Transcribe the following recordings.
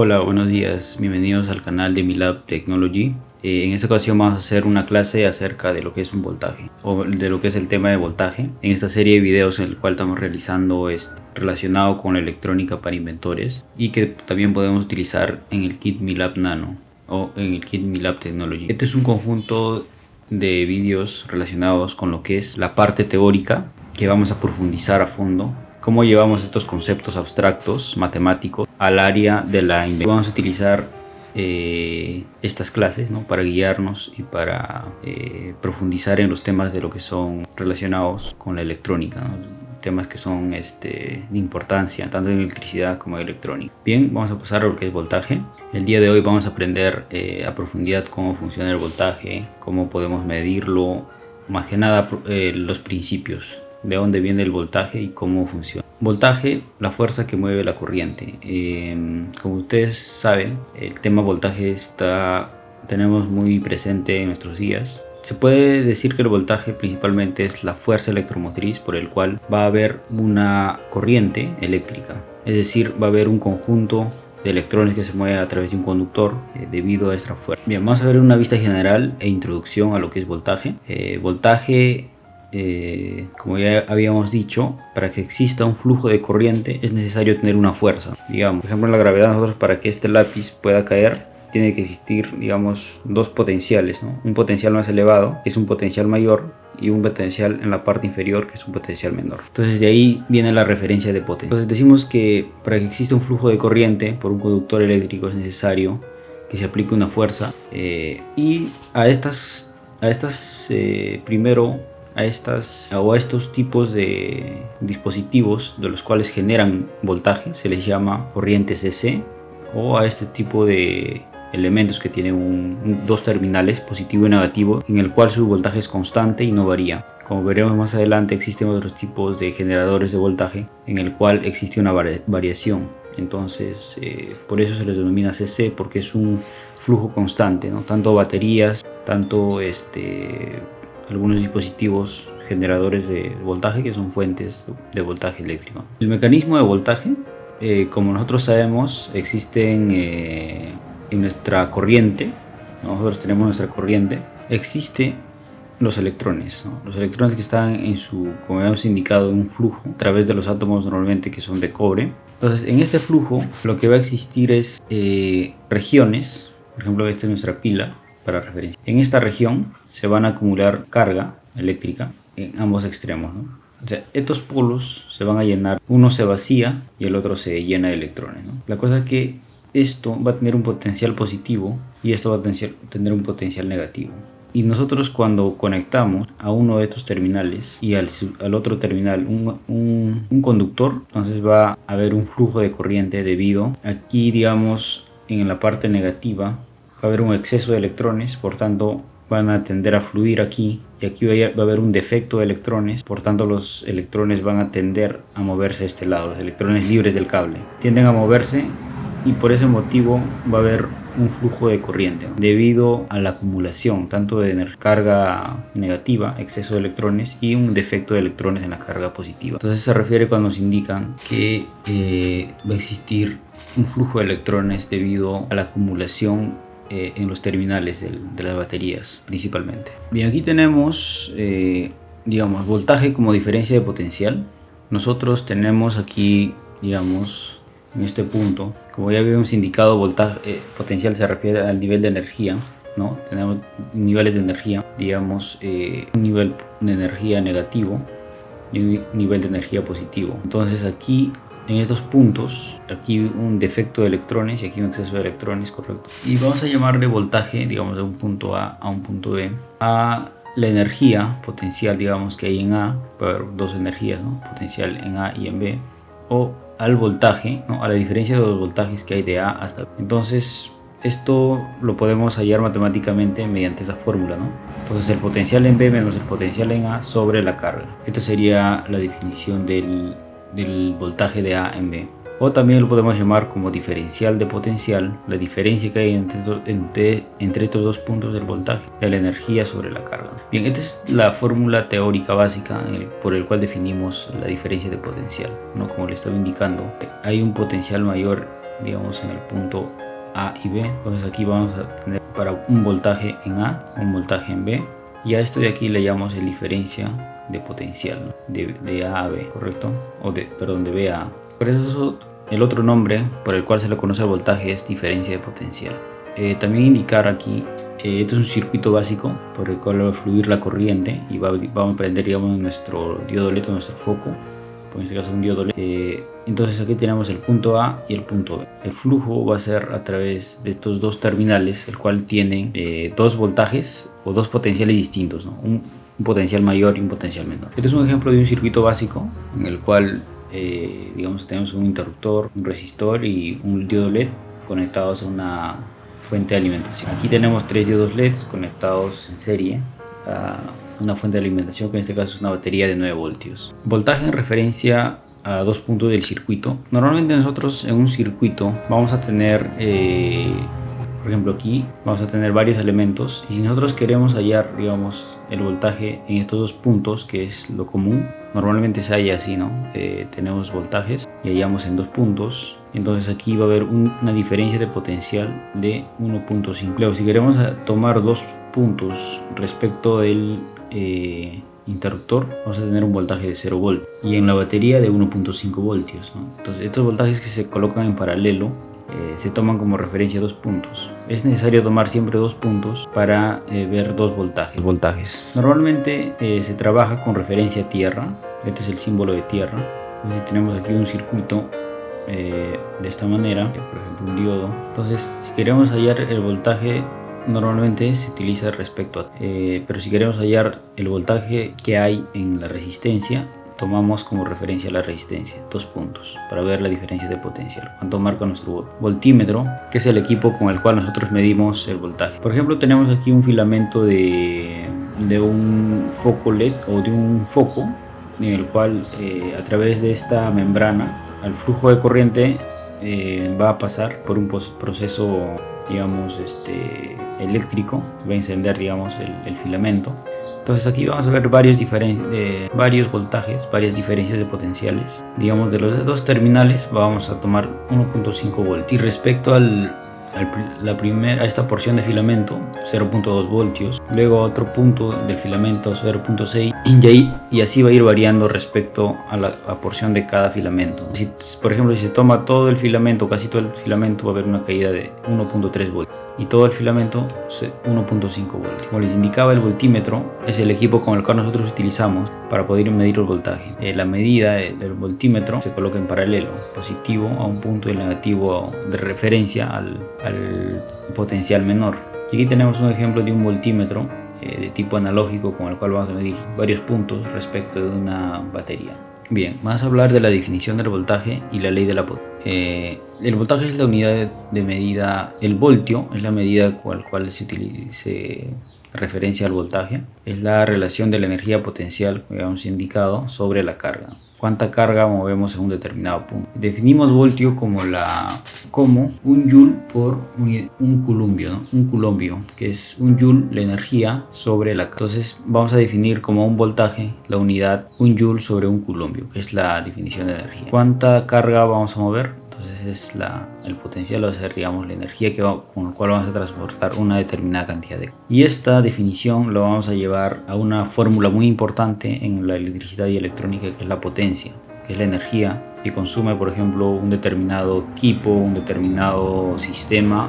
Hola, buenos días, bienvenidos al canal de MILAB Technology. En esta ocasión vamos a hacer una clase acerca de lo que es un voltaje o de lo que es el tema de voltaje en esta serie de videos en el cual estamos realizando relacionado con la electrónica para inventores y que también podemos utilizar en el kit MILAB Nano o en el kit MILAB Technology. Este es un conjunto de vídeos relacionados con lo que es la parte teórica que vamos a profundizar a fondo. Cómo llevamos estos conceptos abstractos, matemáticos, al área de la investigación. Vamos a utilizar estas clases, ¿no?, para guiarnos y para profundizar en los temas de lo que son relacionados con la electrónica, ¿no? Temas que son de importancia, tanto en electricidad como en electrónica. Bien, vamos a pasar a lo que es voltaje. El día de hoy vamos a aprender a profundidad cómo funciona el voltaje, cómo podemos medirlo, más que nada los principios, de dónde viene el voltaje y cómo funciona. Voltaje, la fuerza que mueve la corriente. Como ustedes saben, el tema voltaje tenemos muy presente en nuestros días. Se puede decir que el voltaje principalmente es la fuerza electromotriz por el cual va a haber una corriente eléctrica. Es decir, va a haber un conjunto de electrones que se mueve a través de un conductor debido a esta fuerza. Bien, vamos a ver una vista general e introducción a lo que es voltaje. Voltaje, como ya habíamos dicho, para que exista un flujo de corriente es necesario tener una fuerza. Digamos, por ejemplo, en la gravedad, nosotros para que este lápiz pueda caer tiene que existir, digamos, dos potenciales, ¿no? Un potencial más elevado, que es un potencial mayor, y un potencial en la parte inferior, que es un potencial menor. Entonces de ahí viene la referencia de potencia. Entonces decimos que para que exista un flujo de corriente por un conductor eléctrico es necesario que se aplique una fuerza, y a estos tipos de dispositivos de los cuales generan voltaje se les llama corriente CC, o a este tipo de elementos que tienen dos terminales, positivo y negativo, en el cual su voltaje es constante y no varía. Como veremos más adelante, existen otros tipos de generadores de voltaje en el cual existe una variación. Entonces por eso se les denomina CC, porque es un flujo constante, ¿no? Tanto baterías, tanto algunos dispositivos generadores de voltaje que son fuentes de voltaje eléctrico. El mecanismo de voltaje, como nosotros sabemos, existen en nuestra corriente. Nosotros tenemos nuestra corriente, existe los electrones, ¿no? Los electrones que están como hemos indicado, en un flujo a través de los átomos, normalmente que son de cobre. Entonces en este flujo lo que va a existir es regiones. Por ejemplo, esta es nuestra pila para referencia. En esta región se van a acumular carga eléctrica en ambos extremos, ¿no? O sea, estos polos se van a llenar, uno se vacía y el otro se llena de electrones, ¿no? La cosa es que esto va a tener un potencial positivo y esto va a tener un potencial negativo. Y nosotros, cuando conectamos a uno de estos terminales y al otro terminal un conductor, entonces va a haber un flujo de corriente debido aquí, digamos, en la parte negativa va a haber un exceso de electrones, por tanto van a tender a fluir aquí, y aquí va a haber un defecto de electrones, por tanto los electrones van a tender a moverse a este lado. Los electrones libres del cable tienden a moverse, y por ese motivo va a haber un flujo de corriente debido a la acumulación tanto de carga negativa, exceso de electrones, y un defecto de electrones en la carga positiva. Entonces se refiere cuando nos indican que va a existir un flujo de electrones debido a la acumulación en los terminales de las baterías principalmente. Bien, aquí tenemos digamos, voltaje como diferencia de potencial. Nosotros tenemos aquí, digamos, en este punto, como ya habíamos indicado, voltaje, potencial se refiere al nivel de energía, ¿no? Tenemos niveles de energía, digamos, un nivel de energía negativo y un nivel de energía positivo. Entonces aquí, en estos puntos, aquí un defecto de electrones y aquí un exceso de electrones, correcto. Y vamos a llamarle voltaje, digamos, de un punto A a un punto B, a la energía potencial, digamos, que hay en A. Puede haber dos energías, ¿no? Potencial en A y en B, o al voltaje, ¿no?, a la diferencia de los voltajes que hay de A hasta B. Entonces esto lo podemos hallar matemáticamente mediante esa fórmula, ¿no? Entonces el potencial en B menos el potencial en A sobre la carga. Esta sería la definición del voltaje de A en B. O también lo podemos llamar como diferencial de potencial, la diferencia que hay entre estos dos puntos del voltaje, de la energía sobre la carga. Bien, esta es la fórmula teórica básica por el cual definimos la diferencia de potencial, ¿no? Como le estaba indicando, hay un potencial mayor digamos en el punto A y B. Entonces aquí vamos a tener para un voltaje en A, un voltaje en B, y a esto de aquí le llamamos el diferencia de potencial, ¿no? de A a B, ¿correcto? De B a A. Por eso el otro nombre por el cual se le conoce al voltaje es diferencia de potencial. También indicar aquí, esto es un circuito básico por el cual va a fluir la corriente y vamos a prender, digamos, nuestro diodo LED, nuestro foco, en este caso un diodo LED. Entonces aquí tenemos el punto A y el punto B. El flujo va a ser a través de estos dos terminales, el cual tienen dos voltajes o dos potenciales distintos, ¿no? Un potencial mayor y un potencial menor. Este es un ejemplo de un circuito básico en el cual digamos tenemos un interruptor, un resistor y un diodo LED conectados a una fuente de alimentación. Aquí tenemos tres diodos LEDs conectados en serie a una fuente de alimentación, que en este caso es una batería de 9 voltios. Voltaje en referencia a dos puntos del circuito. Normalmente nosotros en un circuito vamos a tener por ejemplo aquí vamos a tener varios elementos, y si nosotros queremos hallar, digamos, el voltaje en estos dos puntos, que es lo común, normalmente se halla así, ¿no? Tenemos voltajes y hallamos en dos puntos, entonces aquí va a haber una diferencia de potencial de 1.5. Luego, si queremos tomar dos puntos respecto del interruptor, vamos a tener un voltaje de 0 volt y en la batería de 1.5 voltios, ¿no? Entonces estos voltajes que se colocan en paralelo se toman como referencia dos puntos. Es necesario tomar siempre dos puntos para ver dos voltajes. Normalmente se trabaja con referencia a tierra. Este es el símbolo de tierra. Entonces, tenemos aquí un circuito de esta manera, por ejemplo un diodo. Entonces, si queremos hallar el voltaje, normalmente se utiliza respecto a pero si queremos hallar el voltaje que hay en la resistencia, tomamos como referencia la resistencia, dos puntos, para ver la diferencia de potencial. Cuánto marca nuestro voltímetro, que es el equipo con el cual nosotros medimos el voltaje. Por ejemplo, tenemos aquí un filamento de un foco LED o de un foco, en el cual a través de esta membrana, el flujo de corriente va a pasar por un proceso, digamos, eléctrico, va a encender, digamos, el filamento. Entonces aquí vamos a ver varios voltajes, varias diferencias de potenciales. Digamos, de los dos terminales vamos a tomar 1.5 voltios. Y respecto a esta porción de filamento, 0.2 voltios. Luego a otro punto del filamento, 0.6. Y así va a ir variando respecto a la porción de cada filamento. Por ejemplo, si se toma todo el filamento, casi todo el filamento, va a haber una caída de 1.3 voltios. Y todo el filamento 1.5 voltios. Como les indicaba, el voltímetro es el equipo con el cual nosotros utilizamos para poder medir el voltaje. La medida del voltímetro se coloca en paralelo, positivo a un punto y el negativo de referencia al potencial menor. Y aquí tenemos un ejemplo de un voltímetro de tipo analógico con el cual vamos a medir varios puntos respecto de una batería. Bien, vamos a hablar de la definición del voltaje y la ley de la potencia. El voltaje es la unidad de medida, el voltio es la medida con la cual se referencia al voltaje. Es la relación de la energía potencial, como habíamos indicado, sobre la carga. Cuánta carga movemos en un determinado punto. Definimos voltio como un joule por un columbio, ¿no? Un culombio, que es un joule, la energía sobre la carga. Entonces vamos a definir como un voltaje la unidad un joule sobre un columbio, que es la definición de energía. ¿Cuánta carga vamos a mover? Entonces el potencial va a ser, digamos, la energía con la cual vamos a transportar una determinada cantidad de carga. Y esta definición lo vamos a llevar a una fórmula muy importante en la electricidad y electrónica, que es la potencia, que es la energía que consume, por ejemplo, un determinado equipo, un determinado sistema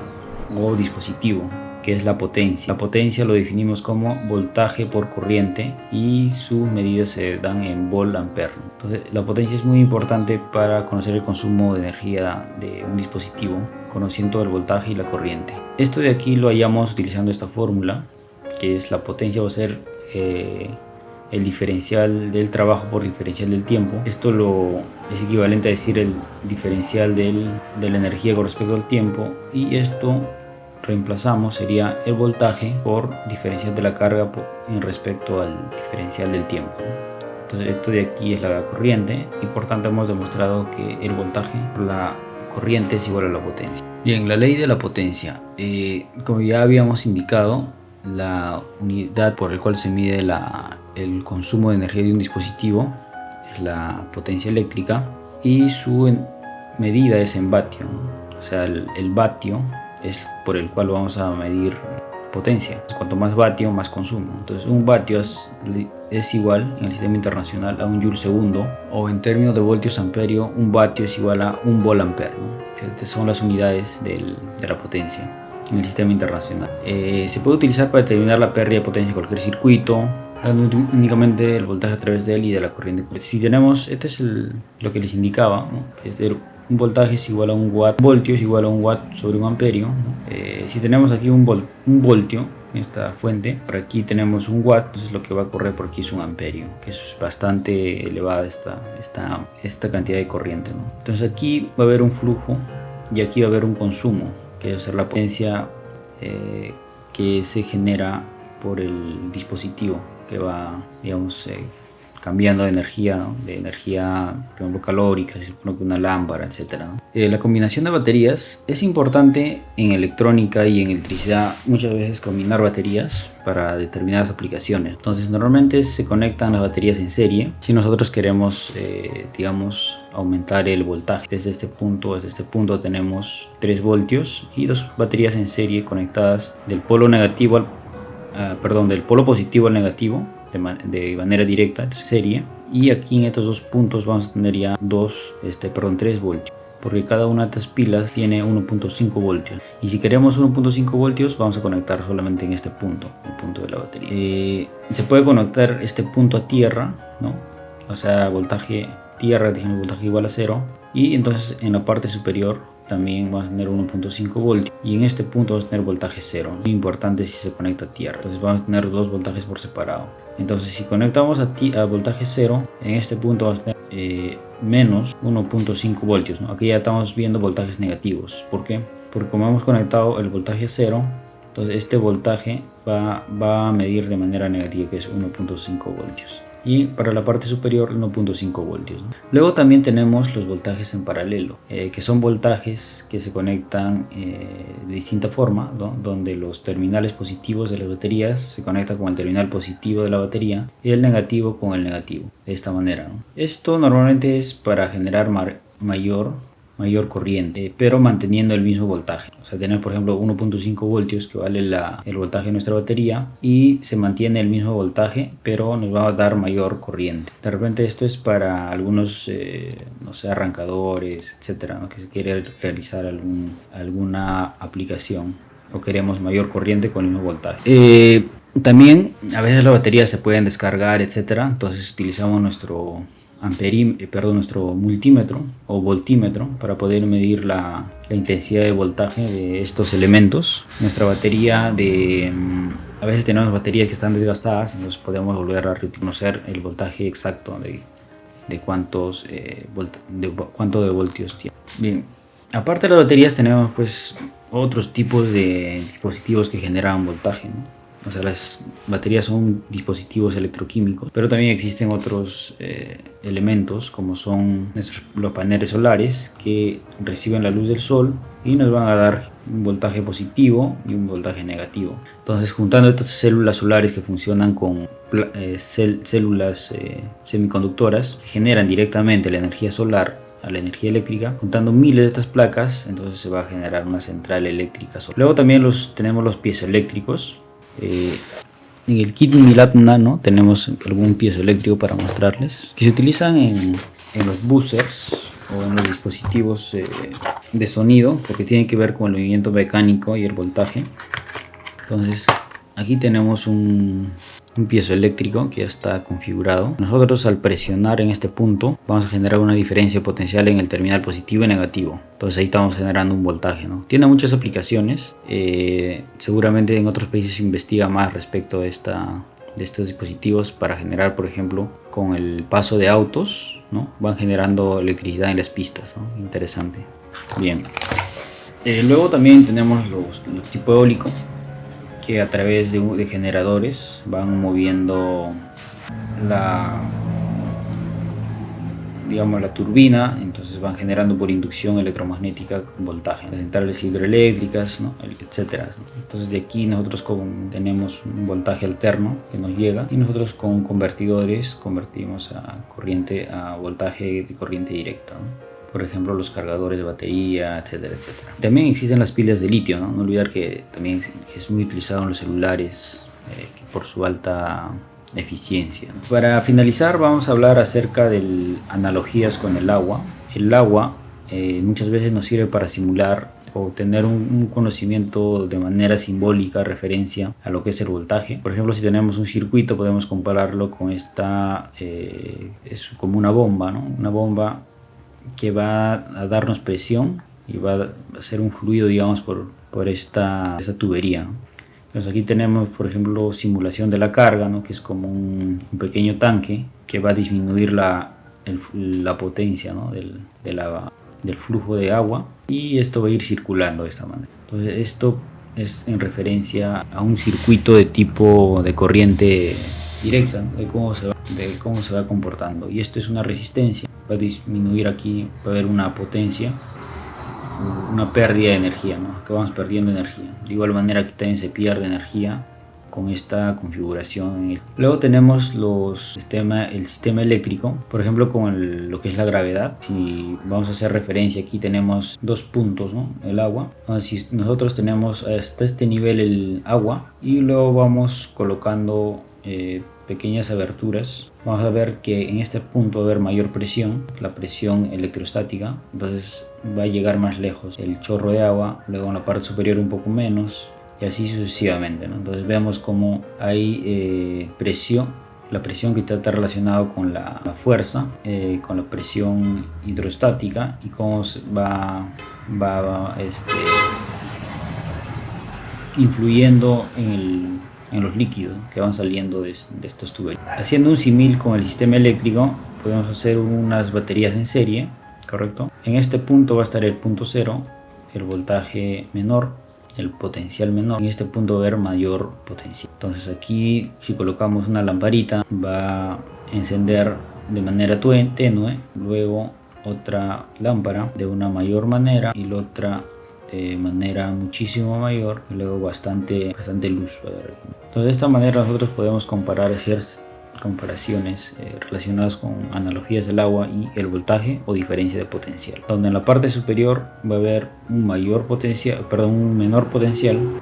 o dispositivo, que es la potencia. La potencia lo definimos como voltaje por corriente y sus medidas se dan en volt-ampere. Entonces la potencia es muy importante para conocer el consumo de energía de un dispositivo, conociendo el voltaje y la corriente. Esto de aquí lo hallamos utilizando esta fórmula, que es la potencia va a ser el diferencial del trabajo por diferencial del tiempo. Esto es equivalente a decir el diferencial de la energía con respecto al tiempo, y esto reemplazamos sería el voltaje por diferencial de la carga en respecto al diferencial del tiempo. Entonces esto de aquí es la corriente, y por tanto hemos demostrado que el voltaje por la corriente es igual a la potencia. Bien, la ley de la potencia, como ya habíamos indicado, la unidad por la cual se mide el consumo de energía de un dispositivo es la potencia eléctrica, y su medida es en vatio. O sea, el vatio es por el cual vamos a medir potencia. Cuanto más vatio, más consumo. Entonces un vatio es igual en el sistema internacional a un joule segundo, o en términos de voltios amperio, un vatio es igual a un vol ampere, ¿no? Que son las unidades de la potencia en el sistema internacional. Se puede utilizar para determinar la pérdida de potencia de cualquier circuito, dando únicamente el voltaje a través de él y de la corriente. Si tenemos, este es lo que les indicaba, ¿no? Que es un voltaje es igual a un watt, un voltio es igual a un watt sobre un amperio, ¿no? Si tenemos aquí un voltio en esta fuente, por aquí tenemos un watt, entonces lo que va a correr por aquí es un amperio, que es bastante elevada esta cantidad de corriente, ¿no? Entonces aquí va a haber un flujo y aquí va a haber un consumo, que va a ser la potencia que se genera por el dispositivo, que va, digamos, cambiando de energía, ¿no? De energía, por ejemplo, calórica, si se pone una lámpara, etc., ¿no? La combinación de baterías es importante en electrónica y en electricidad. Muchas veces combinar baterías para determinadas aplicaciones. Entonces normalmente se conectan las baterías en serie si nosotros queremos, digamos, aumentar el voltaje. Desde este punto tenemos 3 voltios y 2 baterías en serie conectadas del polo negativo del polo positivo al negativo de manera directa, de serie, y aquí en estos 2 puntos vamos a tener ya 3 voltios, porque cada una de estas pilas tiene 1.5 voltios, y si queremos 1.5 voltios vamos a conectar solamente en este punto, el punto de la batería. Se puede conectar este punto a tierra, ¿no? O sea, voltaje tierra, dijimos voltaje igual a 0, y entonces en la parte superior también vamos a tener 1.5 voltios, y en este punto vamos a tener voltaje 0. Muy importante si se conecta a tierra, entonces vamos a tener 2 voltajes por separado. Entonces si conectamos a voltaje 0, en este punto vamos a tener menos 1.5 voltios, ¿no? Aquí ya estamos viendo voltajes negativos. ¿Por qué? Porque como hemos conectado el voltaje 0, entonces este voltaje va a medir de manera negativa, que es 1.5 voltios. Y para la parte superior 1.5 voltios, ¿no? Luego también tenemos los voltajes en paralelo, que son voltajes que se conectan de distinta forma, ¿no? Donde los terminales positivos de las baterías se conectan con el terminal positivo de la batería y el negativo con el negativo, de esta manera, ¿no? Esto normalmente es para generar mayor corriente, pero manteniendo el mismo voltaje. O sea, tener por ejemplo 1.5 voltios, que vale el voltaje de nuestra batería, y se mantiene el mismo voltaje, pero nos va a dar mayor corriente. De repente esto es para algunos, no sé, arrancadores, etcétera, ¿no? Que se quiere realizar alguna aplicación o queremos mayor corriente con el mismo voltaje. También a veces las baterías se pueden descargar, etcétera, entonces utilizamos nuestro multímetro o voltímetro para poder medir la intensidad de voltaje de estos elementos. Nuestra batería a veces tenemos baterías que están desgastadas, entonces podemos volver a reconocer el voltaje exacto de cuánto de voltios tiene. Bien, aparte de las baterías tenemos pues otros tipos de dispositivos que generan voltaje, ¿no? O sea, las baterías son dispositivos electroquímicos, pero también existen otros elementos como son los paneles solares, que reciben la luz del sol y nos van a dar un voltaje positivo y un voltaje negativo. Entonces, juntando estas células solares que funcionan con células semiconductoras, que generan directamente la energía solar a la energía eléctrica, juntando miles de estas placas, entonces se va a generar una central eléctrica solar. Luego también tenemos los piezoeléctricos. En el kit Unilab Nano tenemos algún piezoeléctrico para mostrarles, que se utilizan en los buzzers o en los dispositivos de sonido, porque tienen que ver con el movimiento mecánico y el voltaje. Entonces aquí tenemos un piezoeléctrico que ya está configurado. Nosotros, al presionar en este punto, vamos a generar una diferencia potencial en el terminal positivo y negativo. Entonces ahí estamos generando un voltaje, ¿no? Tiene muchas aplicaciones. Seguramente en otros países se investiga más respecto de estos dispositivos para generar, por ejemplo, con el paso de autos, ¿no? Van generando electricidad en las pistas, ¿no? Interesante. Bien. Luego también tenemos los tipo eólico, que a través de generadores van moviendo la turbina, entonces van generando por inducción electromagnética voltaje. Las centrales hidroeléctricas, ¿no? Etcétera. Entonces de aquí nosotros tenemos un voltaje alterno que nos llega, y nosotros con convertidores convertimos a voltaje de corriente directa, ¿no? por ejemplo los cargadores de batería, etcétera, etcétera. También existen las pilas de litio, no olvidar que también es muy utilizado en los celulares por su alta eficiencia. Para finalizar, vamos a hablar acerca de analogías con el agua. El agua muchas veces nos sirve para simular o tener un conocimiento de manera simbólica, referencia a lo que es el voltaje. Por ejemplo, si tenemos un circuito, podemos compararlo con esta, es como una bomba, ¿no? Una bomba que va a darnos presión y va a hacer un fluido, digamos, por esta tubería, ¿no? Entonces aquí tenemos, por ejemplo, simulación de la carga, ¿no? Que es como un pequeño tanque que va a disminuir la potencia, ¿no? del flujo de agua, y esto va a ir circulando de esta manera. Entonces esto es en referencia a un circuito de tipo de corriente directa, ¿no? de cómo se va comportando, y esto es una resistencia. Va a disminuir aquí, va a haber una potencia, una pérdida de energía, ¿no? Que vamos perdiendo energía. De igual manera aquí también se pierde energía con esta configuración. Luego tenemos el sistema eléctrico, por ejemplo con lo que es la gravedad. Si vamos a hacer referencia, aquí tenemos dos puntos, ¿no? El agua. Entonces, si nosotros tenemos hasta este nivel el agua y luego vamos colocando pequeñas aberturas, vamos a ver que en este punto va a haber mayor presión, la presión electrostática, entonces va a llegar más lejos el chorro de agua, luego en la parte superior un poco menos, y así sucesivamente, ¿no? Entonces vemos como hay presión, la presión que está relacionada con la fuerza, con la presión hidrostática, y cómo va influyendo en los líquidos que van saliendo de estos tubos. Haciendo un símil con el sistema eléctrico, podemos hacer unas baterías en serie, ¿correcto? En este punto va a estar el punto cero, el voltaje menor, el potencial menor. En este punto va a haber mayor potencial. Entonces aquí, si colocamos una lamparita, va a encender de manera tenue, luego otra lámpara de una mayor manera y la otra de manera muchísimo mayor, y luego bastante luz. Entonces de esta manera nosotros podemos comparar ciertas comparaciones relacionadas con analogías del agua y el voltaje o diferencia de potencial, donde en la parte superior va a haber un menor potencial,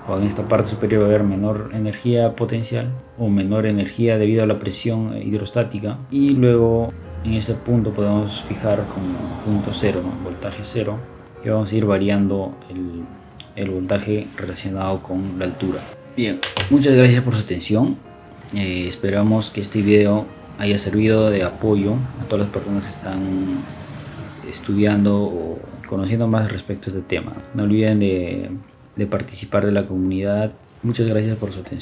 o en esta parte superior va a haber menor energía potencial o menor energía debido a la presión hidrostática, y luego en este punto podemos fijar como punto cero, ¿no? Voltaje cero, y vamos a ir variando el voltaje relacionado con la altura. Bien, muchas gracias por su atención. Esperamos que este video haya servido de apoyo a todas las personas que están estudiando o conociendo más respecto a este tema. No olviden de participar de la comunidad. Muchas gracias por su atención.